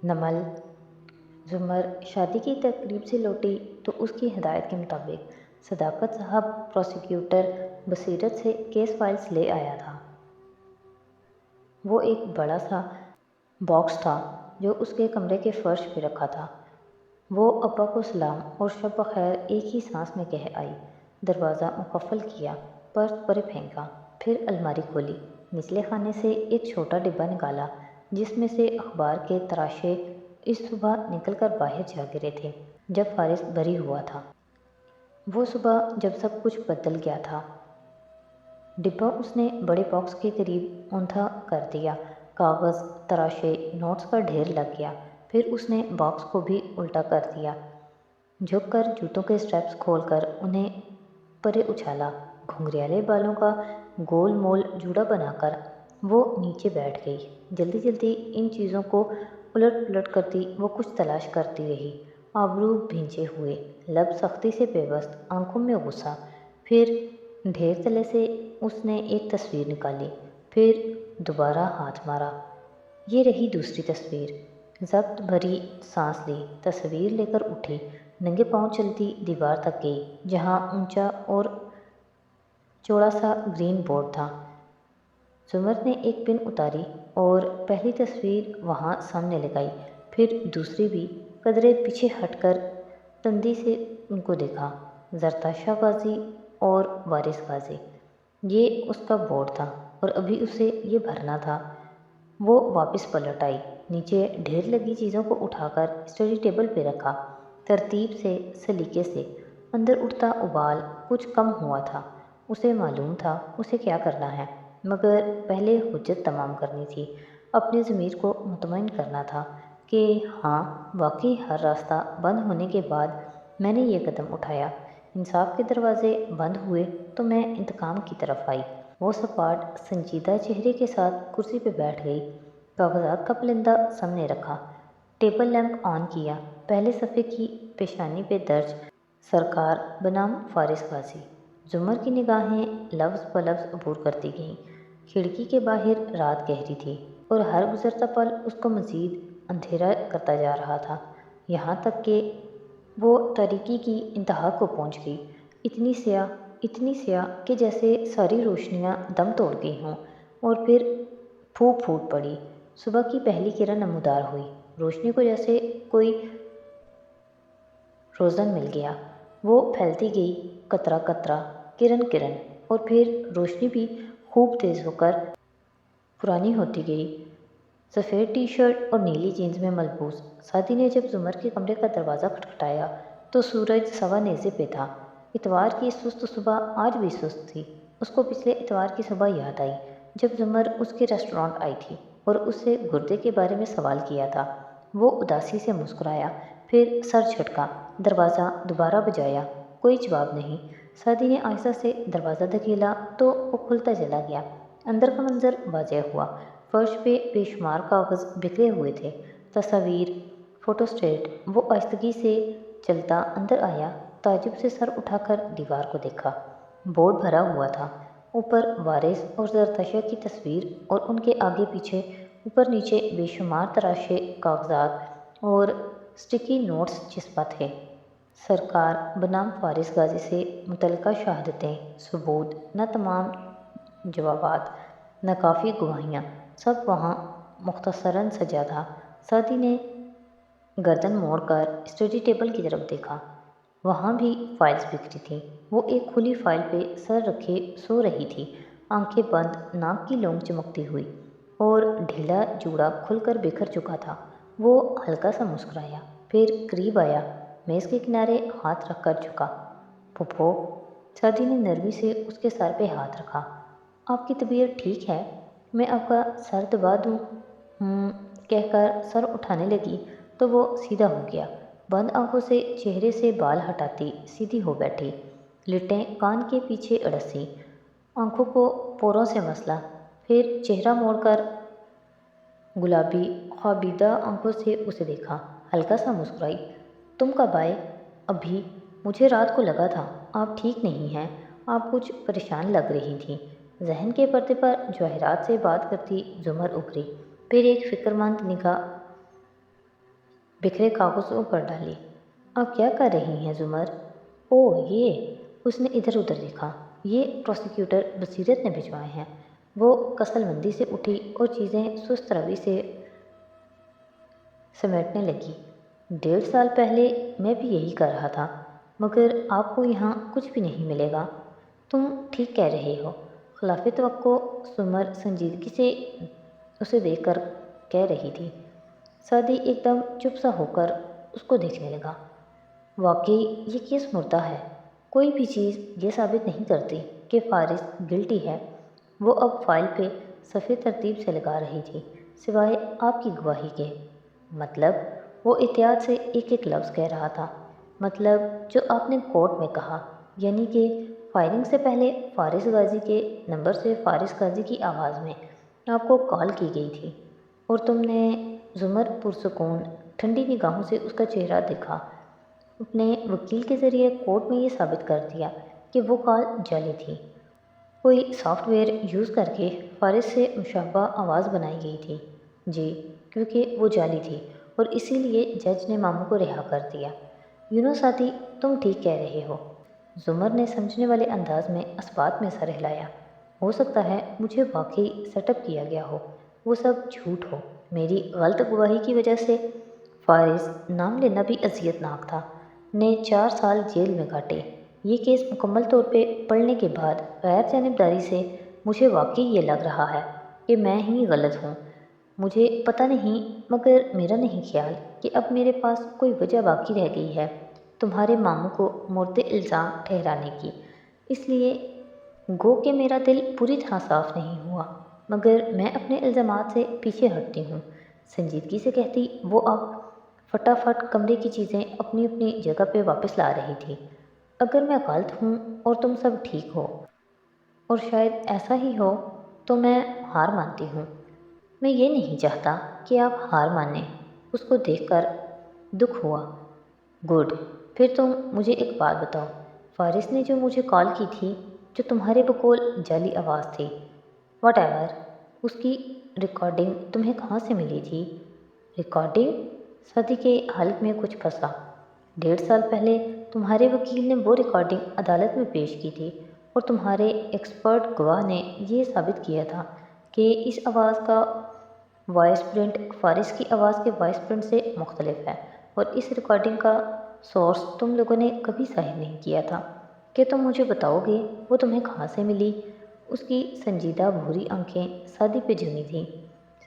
نمل زمر شادی کی تقریب سے لوٹی تو اس کی ہدایت کے مطابق صداقت صاحب پروسیکیوٹر بصیرت سے کیس فائلز لے آیا تھا۔ وہ ایک بڑا سا باکس تھا جو اس کے کمرے کے فرش پہ رکھا تھا۔ وہ ابا کو سلام اور شب بخیر ایک ہی سانس میں کہہ آئی۔ دروازہ مقفل کیا، پرس پر پھینکا، پھر الماری کھولی، نچلے خانے سے ایک چھوٹا ڈبہ نکالا جس میں سے اخبار کے تراشے اس صبح نکل کر باہر جا گرے تھے جب فارس بری ہوا تھا۔ وہ صبح جب سب کچھ بدل گیا تھا۔ ڈبہ اس نے بڑے باکس کے قریب اوندا کر دیا، کاغذ، تراشے، نوٹس کا ڈھیر لگ گیا۔ پھر اس نے باکس کو بھی الٹا کر دیا، جھک کر جوتوں کے اسٹریپس کھول کر انہیں پرے اچھالا۔ گھنگریالے بالوں کا گول مول جوڑا بنا کر وہ نیچے بیٹھ گئی۔ جلدی جلدی ان چیزوں کو الٹ پلٹ کرتی وہ کچھ تلاش کرتی رہی، آبرو بھینچے ہوئے، لب سختی سے بے بس، آنکھوں میں غصہ۔ پھر ڈھیر تلے سے اس نے ایک تصویر نکالی، پھر دوبارہ ہاتھ مارا۔ یہ رہی دوسری تصویر۔ ضبط بھری سانس لی، تصویر لے کر اٹھی، ننگے پاؤں چلتی دیوار تک گئی جہاں اونچا اور چوڑا سا گرین بورڈ تھا۔ زمر نے ایک پن اتاری اور پہلی تصویر وہاں سامنے لگائی، پھر دوسری بھی۔ قدرے پیچھے ہٹ کر تندی سے ان کو دیکھا۔ زرتاشا غازی اور وارث غازی، یہ اس کا بورڈ تھا اور ابھی اسے یہ بھرنا تھا۔ وہ واپس پلٹ آئی، نیچے ڈھیر لگی چیزوں کو اٹھا کر اسٹڈی ٹیبل پہ رکھا، ترتیب سے، سلیقے سے۔ اندر اٹھتا ابال کچھ کم ہوا تھا۔ اسے معلوم تھا اسے کیا کرنا ہے، مگر پہلے حجت تمام کرنی تھی، اپنے ضمیر کو مطمئن کرنا تھا کہ ہاں واقعی ہر راستہ بند ہونے کے بعد میں نے یہ قدم اٹھایا۔ انصاف کے دروازے بند ہوئے تو میں انتقام کی طرف آئی۔ وہ سپاٹ سنجیدہ چہرے کے ساتھ کرسی پہ بیٹھ گئی، کاغذات کا پلندہ سامنے رکھا، ٹیبل لیمپ آن کیا۔ پہلے صفحے کی پیشانی پہ درج سرکار بنام فارس غازی۔ زمر کی نگاہیں لفظ بلفظ عبور کرتی گئیں۔ کھڑکی کے باہر رات گہری تھی اور ہر گزرتا پل اس کو مزید اندھیرا کرتا جا رہا تھا، یہاں تک کہ وہ تاریکی کی انتہا کو پہنچ گئی، اتنی سیاہ کہ جیسے ساری روشنیاں دم توڑ گئی ہوں۔ اور پھر پھوٹ پڑی، صبح کی پہلی کرن نمودار ہوئی، روشنی کو جیسے کوئی روزن مل گیا۔ وہ پھیلتی گئی، قطرہ قطرہ، کرن، اور پھر روشنی بھی خوب تیز ہو کر پرانی ہوتی گئی۔ سفید ٹی شرٹ اور نیلی جینز میں ملبوس سعدی نے جب زمر کے کمرے کا دروازہ کھٹکھٹایا تو سورج سوا نیزے پہ تھا۔ اتوار کی سست صبح آج بھی سست تھی۔ اس کو پچھلے اتوار کی صبح یاد آئی جب زمر اس کے ریسٹورانٹ آئی تھی اور اس سے گردے کے بارے میں سوال کیا تھا۔ وہ اداسی سے مسکرایا، پھر سر جھٹکا، دروازہ دوبارہ بجایا، کوئی جواب نہیں۔ سعدی نے آہستہ سے دروازہ دھکیلا تو وہ کھلتا چلا گیا۔ اندر کا منظر واضح ہوا۔ فرش پہ بے شمار کاغذ بکھرے ہوئے تھے، تصاویر، فوٹوسٹیٹ۔ وہ آہستگی سے چلتا اندر آیا، تعجب سے سر اٹھا کر دیوار کو دیکھا۔ بورڈ بھرا ہوا تھا، اوپر وارث اور زرتشا کی تصویر اور ان کے آگے پیچھے اوپر نیچے بے شمار تراشے کاغذات اور سٹکی نوٹس چسپاں تھے۔ سرکار بنام فارس غازی سے متعلقہ شہادتیں، ثبوت، نہ تمام جوابات، نہ کافی گواہیاں، سب وہاں مختصراً سجا تھا۔ سعدی نے گردن موڑ کر اسٹڈی ٹیبل کی طرف دیکھا، وہاں بھی فائلز بکھری تھیں۔ وہ ایک کھلی فائل پہ سر رکھے سو رہی تھی، آنکھیں بند، ناک کی لونگ چمکتی ہوئی، اور ڈھیلا جوڑا کھل کر بکھر چکا تھا۔ وہ ہلکا سا مسکرایا، پھر قریب آیا، میز کے کنارے ہاتھ رکھ کر جھکا۔ پھوپھو، سعدی نے نرمی سے اس کے سر پہ ہاتھ رکھا، آپ کی طبیعت ٹھیک ہے؟ میں آپ کا سر دبا دوں؟ کہہ کر سر اٹھانے لگی تو وہ سیدھا ہو گیا۔ بند آنکھوں سے چہرے سے بال ہٹاتی سیدھی ہو بیٹھی، لٹیں کان کے پیچھے اڑسیں، آنکھوں کو پوروں سے مسلا، پھر چہرہ موڑ کر گلابی خوابیدہ آنکھوں سے اسے دیکھا، ہلکا سا مسکرائی۔ تم کب آئے؟ ابھی۔ مجھے رات کو لگا تھا آپ ٹھیک نہیں ہیں، آپ کچھ پریشان لگ رہی تھیں۔ ذہن کے پردے پر جواہرات سے بات کرتی زمر ابھری، پھر ایک فکر مند نگاہ بکھرے کاغذوں پر ڈالی۔ آپ کیا کر رہی ہیں زمر؟ اوہ یہ، اس نے ادھر ادھر دیکھا۔ یہ پروسیکیوٹر بصیرت نے بھجوائے ہیں۔ وہ کسل مندی سے اٹھی اور چیزیں سست روی سے سمیٹنے لگی۔ 1.5 سال پہلے میں بھی یہی کر رہا تھا، مگر آپ کو یہاں کچھ بھی نہیں ملے گا۔ تم ٹھیک کہہ رہے ہو۔ خلاف توقع سمر سنجیدگی سے اسے دیکھ کر کہہ رہی تھی۔ سعدی ایک دم چپ سا ہو کر اس کو دیکھنے لگا۔ واقعی یہ کیس مردہ ہے۔ کوئی بھی چیز یہ ثابت نہیں کرتی کہ فارس گلٹی ہے۔ وہ اب فائل پہ صفحے ترتیب سے لگا رہی تھی، سوائے آپ کی گواہی کے۔ مطلب؟ وہ احتیاط سے ایک ایک لفظ کہہ رہا تھا۔ مطلب جو آپ نے کورٹ میں کہا، یعنی کہ فائرنگ سے پہلے فارس غازی کے نمبر سے فارس غازی کی آواز میں آپ کو کال کی گئی تھی، اور تم نے زمر پرسکون ٹھنڈی نگاہوں سے اس کا چہرہ دیکھا، اپنے وکیل کے ذریعے کورٹ میں یہ ثابت کر دیا کہ وہ کال جعلی تھی۔ کوئی سافٹ ویئر یوز کر کے فارس سے مشابہ آواز بنائی گئی تھی۔ جی، کیونکہ وہ جعلی تھی اور اسی لیے جج نے ماموں کو رہا کر دیا۔ ساتھی، تم ٹھیک کہہ رہے ہو۔ زمر نے سمجھنے والے انداز میں اثبات میں سر ہلایا۔ ہو سکتا ہے مجھے واقعی سیٹ اپ کیا گیا ہو، وہ سب جھوٹ ہو، میری غلط گواہی کی وجہ سے۔ فارس نام لینا بھی اذیت ناک تھا، نے 4 سال جیل میں کاٹے۔ یہ کیس مکمل طور پہ پڑھنے کے بعد غیر جانبداری سے مجھے واقعی یہ لگ رہا ہے کہ میں ہی غلط ہوں۔ مجھے پتہ نہیں، مگر میرا نہیں خیال کہ اب میرے پاس کوئی وجہ باقی رہ گئی ہے تمہارے ماموں کو مورد الزام ٹھہرانے کی۔ اس لیے گو کہ میرا دل پوری طرح صاف نہیں ہوا، مگر میں اپنے الزامات سے پیچھے ہٹتی ہوں، سنجیدگی سے کہتی وہ اب فٹافٹ کمرے کی چیزیں اپنی اپنی جگہ پہ واپس لا رہی تھی۔ اگر میں غلط ہوں اور تم سب ٹھیک ہو، اور شاید ایسا ہی ہو، تو میں ہار مانتی ہوں۔ میں یہ نہیں چاہتا کہ آپ ہار مانیں۔ اس کو دیکھ کر دکھ ہوا۔ گڈ، پھر تم مجھے ایک بات بتاؤ، فارس نے جو مجھے کال کی تھی، جو تمہارے بقول جعلی آواز تھی، واٹ ایور، اس کی ریکارڈنگ تمہیں کہاں سے ملی تھی؟ ریکارڈنگ؟ صدی کے حلق میں کچھ پھنسا۔ 1.5 سال پہلے تمہارے وکیل نے وہ ریکارڈنگ عدالت میں پیش کی تھی، اور تمہارے ایکسپرٹ گواہ نے یہ ثابت کیا تھا کہ اس آواز کا وائس پرنٹ فارس کی آواز کے وائس پرنٹ سے مختلف ہے، اور اس ریکارڈنگ کا سورس تم لوگوں نے کبھی ظاہر نہیں کیا تھا۔ کہ تم مجھے بتاؤ گے وہ تمہیں کہاں سے ملی؟ اس کی سنجیدہ بھوری آنکھیں سعدی پہ جمی تھیں۔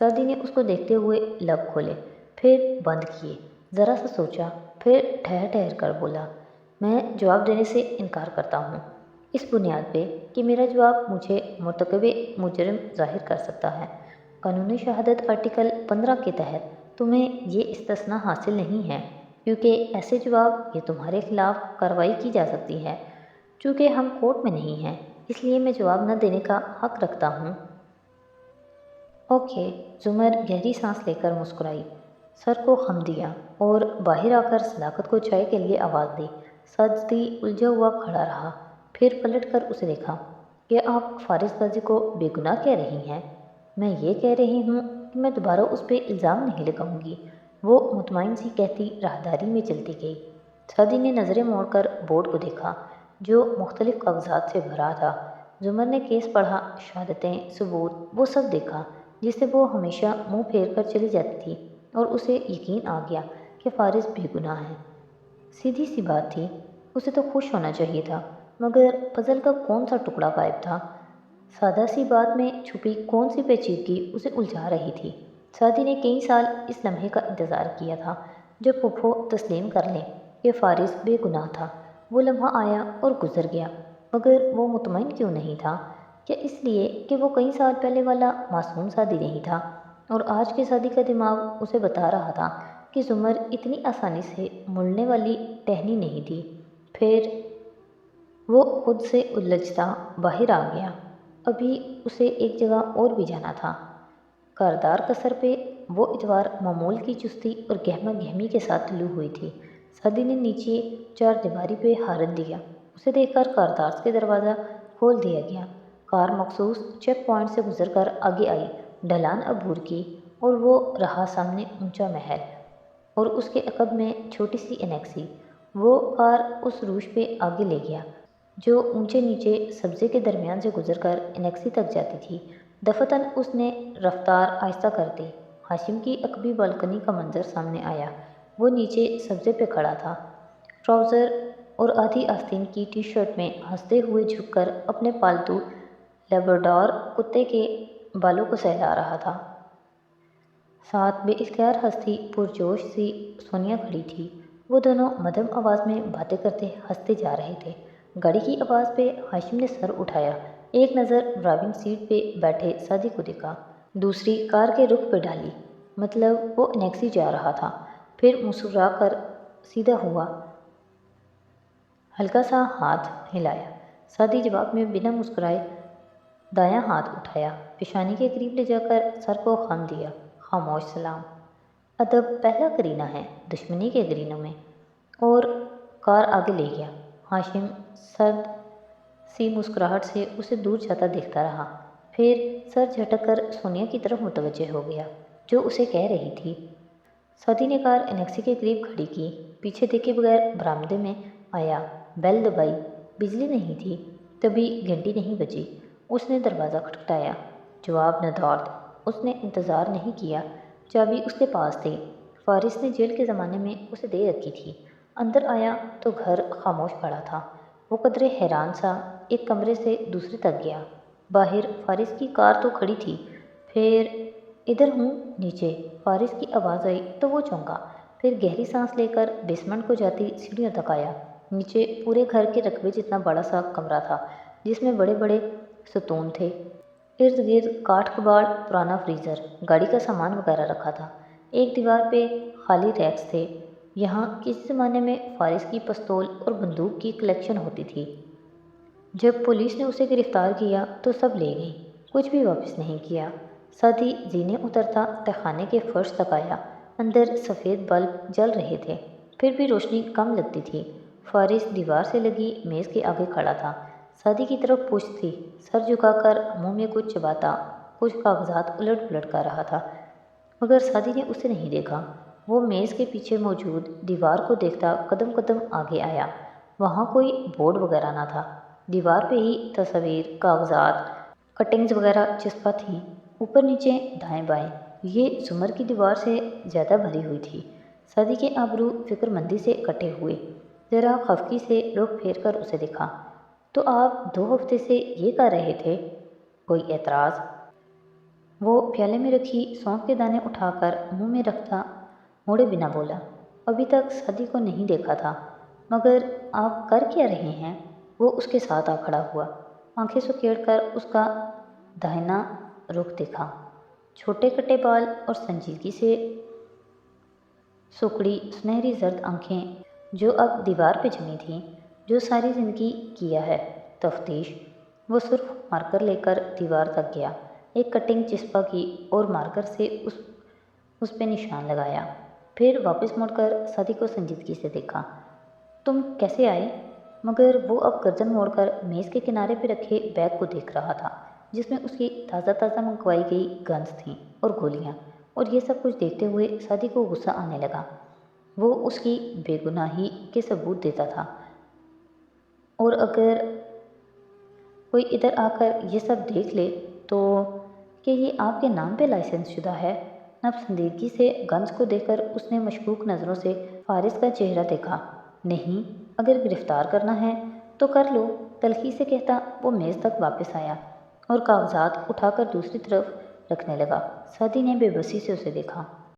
سعدی نے اس کو دیکھتے ہوئے لب کھولے، پھر بند کیے، ذرا سا سوچا، پھر ٹھہر ٹھہر کر بولا، میں جواب دینے سے انکار کرتا ہوں، اس بنیاد پہ کہ میرا جواب مجھے مرتکب مجرم ظاہر کر سکتا ہے۔ قانونی شہادت آرٹیکل 15 کے تحت تمہیں یہ استثناء حاصل نہیں ہے، کیونکہ ایسے جواب یہ تمہارے خلاف کارروائی کی جا سکتی ہے۔ چونکہ ہم کورٹ میں نہیں ہیں، اس لیے میں جواب نہ دینے کا حق رکھتا ہوں۔ اوکے، زمر گہری سانس لے کر مسکرائی، سر کو خم دیا اور باہر آ کر صداقت کو چائے کے لیے آواز دی۔ سعدی الجھا ہوا کھڑا رہا، پھر پلٹ کر اسے دیکھا۔ کہ آپ فارس غازی کو بے گناہ کہہ رہی ہیں؟ میں یہ کہہ رہی ہوں کہ میں دوبارہ اس پہ الزام نہیں لگاؤں گی، وہ مطمئن سی کہتی راہداری میں چلتی گئی۔ سعدی نے نظریں موڑ کر بورڈ کو دیکھا، جو مختلف کاغذات سے بھرا تھا۔ زمر نے کیس پڑھا، شہادتیں، ثبوت، وہ سب دیکھا جس سے وہ ہمیشہ منہ پھیر کر چلی جاتی تھی، اور اسے یقین آ گیا کہ فارس بے گناہ ہے۔ سیدھی سی بات تھی، اسے تو خوش ہونا چاہیے تھا، مگر پزل کا کون سا ٹکڑا غائب تھا؟ سادہ سی بات میں چھپی کون سی پیچیدگی اسے الجھا رہی تھی؟ سعدی نے کئی سال اس لمحے کا انتظار کیا تھا جب پھپھو تسلیم کر لیں کہ فارس بے گناہ تھا۔ وہ لمحہ آیا اور گزر گیا، مگر وہ مطمئن کیوں نہیں تھا؟ کیا اس لیے کہ وہ کئی سال پہلے والا معصوم سعدی نہیں تھا، اور آج کے سعدی کا دماغ اسے بتا رہا تھا کہ زمر اتنی آسانی سے مڑنے والی ٹہنی نہیں تھی؟ پھر وہ خود سے الجھتا باہر آ گیا۔ ابھی اسے ایک جگہ اور بھی جانا تھا۔ کاردار قصر پہ وہ اتوار معمول کی چستی اور گہما گہمی کے ساتھ طلوع ہوئی تھی۔ سعدی نے نیچے 4 دیواری پہ ہارن دیا۔ اسے دیکھ کر کاردار کے دروازہ کھول دیا گیا۔ کار مخصوص چیک پوائنٹ سے گزر کر آگے آئی، ڈھلان عبور کی، اور وہ رہا سامنے اونچا محل، اور اس کے عقب میں چھوٹی سی انیکسی۔ وہ کار اس روش پہ آگے لے گیا جو اونچے نیچے سبزے کے درمیان سے گزر کر انیکسی تک جاتی تھی۔ دفعتاً اس نے رفتار آہستہ کر دی۔ ہاشم کی عقبی بالکنی کا منظر سامنے آیا۔ وہ نیچے سبزے پہ کھڑا تھا، ٹراؤزر اور آدھی آستین کی ٹی شرٹ میں، ہنستے ہوئے جھک کر اپنے پالتو لیبراڈور کتے کے بالوں کو سہلا رہا تھا۔ ساتھ بے اختیار ہنستی پرجوش سی سونیا کھڑی تھی۔ وہ دونوں مدھم آواز میں باتیں کرتے ہنستے جا رہے تھے۔ گاڑی کی آواز پہ ہاشم نے سر اٹھایا، ایک نظر ڈرائیونگ سیٹ پہ بیٹھے سعدی کو دیکھا، دوسری کار کے رخ پہ ڈالی، مطلب وہ انیکسی جا رہا تھا۔ پھر مسکرا کر سیدھا ہوا، ہلکا سا ہاتھ ہلایا۔ سعدی جواب میں بنا مسکرائے دایاں ہاتھ اٹھایا، پیشانی کے قریب لے جا کر سر کو خم دیا۔ خاموش سلام۔ ادب پہلا کرینہ ہے دشمنی کے کرینوں میں۔ اور کار آگے لے گیا۔ ہاشم سرد سی مسکراہٹ سے اسے دور جاتا دیکھتا رہا، پھر سر جھٹک کر سونیا کی طرف متوجہ ہو گیا جو اسے کہہ رہی تھی۔ سعدی نے کار انیکسی کے قریب کھڑی کی، پیچھے دیکھے بغیر برآمدے میں آیا، بیل دبائی۔ بجلی نہیں تھی، تبھی گھنٹی نہیں بجی۔ اس نے دروازہ کھٹکھٹایا، جواب ندارد۔ اس نے انتظار نہیں کیا، چابی اس کے پاس تھی، فارس نے جیل کے زمانے میں اسے دے رکھی تھی۔ اندر آیا تو گھر خاموش پڑا تھا۔ وہ قدرے حیران سا ایک کمرے سے دوسرے تک گیا۔ باہر فارس کی کار تو کھڑی تھی، پھر ادھر ہوں نیچے فارس کی آواز آئی تو وہ چونکا، پھر گہری سانس لے کر بیسمنٹ کو جاتی سیڑھیوں تک آیا۔ نیچے پورے گھر کے رقبے جتنا بڑا سا کمرہ تھا جس میں بڑے بڑے ستون تھے، ارد گرد کاٹھ کباڑ، پرانا فریزر، گاڑی کا سامان وغیرہ رکھا تھا۔ ایک دیوار پہ خالی ریکس تھے، یہاں کسی زمانے میں فارس کی پستول اور بندوق کی کلیکشن ہوتی تھی۔ جب پولیس نے اسے گرفتار کیا تو سب لے گئی، کچھ بھی واپس نہیں کیا۔ سعدی زینے اترتا تہخانے کے فرش تک آیا، اندر سفید بلب جل رہے تھے، پھر بھی روشنی کم لگتی تھی۔ فارس دیوار سے لگی میز کے آگے کھڑا تھا، سعدی کی طرف پشت تھی، سر جھکا کر منہ میں کچھ چباتا، کچھ کاغذات الٹ پلٹ کر رہا تھا، مگر سعدی نے اسے نہیں دیکھا۔ وہ میز کے پیچھے موجود دیوار کو دیکھتا قدم قدم آگے آیا۔ وہاں کوئی بورڈ وغیرہ نہ تھا، دیوار پہ ہی تصاویر، کاغذات، کٹنگز وغیرہ چسپاں تھیں، اوپر نیچے دائیں بائیں۔ یہ زمر کی دیوار سے زیادہ بھری ہوئی تھی۔ سعدی کے ابرو فکر مندی سے کٹے ہوئے، ذرا خفگی سے رخ پھیر کر اسے دیکھا۔ تو آپ 2 ہفتے سے یہ کر رہے تھے؟ کوئی اعتراض؟ وہ پیالے میں رکھی سونف کے دانے اٹھا کر منہ میں رکھتا موڑے بنا بولا، ابھی تک سعدی کو نہیں دیکھا تھا، مگر آپ کر کیا رہے ہیں؟ وہ اس کے ساتھ آ کھڑا ہوا، آنکھیں سکیڑ کر اس کا داہنا رخ دیکھا، چھوٹے کٹے بال اور سنجیدگی سے سکڑی سنہری زرد آنکھیں جو اب دیوار پہ جمی تھیں۔ جو ساری زندگی کیا ہے، تفتیش۔ وہ سرخ مارکر لے کر دیوار تک گیا، ایک کٹنگ چسپاں کی اور مارکر سے اس پہ نشان لگایا، پھر واپس مڑ کر سعدی کو سنجیدگی سے دیکھا۔ تم کیسے آئے؟ مگر وہ اب گردن موڑ کر میز کے کنارے پہ رکھے بیگ کو دیکھ رہا تھا جس میں اس کی تازہ تازہ منگوائی گئی گنز تھیں اور گولیاں، اور یہ سب کچھ دیکھتے ہوئے سعدی کو غصہ آنے لگا۔ وہ اس کی بے گناہی کے ثبوت دیتا تھا، اور اگر کوئی ادھر آ کر یہ سب دیکھ لے تو کہ یہ آپ کے نام پہ لائسنس شدہ ہے۔ ناپسندیدگی سے گنز کو دیکھ کر اس نے مشکوک نظروں سے فارس کا چہرہ دیکھا۔ نہیں، اگر گرفتار کرنا ہے تو کر لو، تلخی سے کہتا وہ میز تک واپس آیا اور کاغذات اٹھا کر دوسری طرف رکھنے لگا۔ سعدی نے بے بسی سے اسے دیکھا۔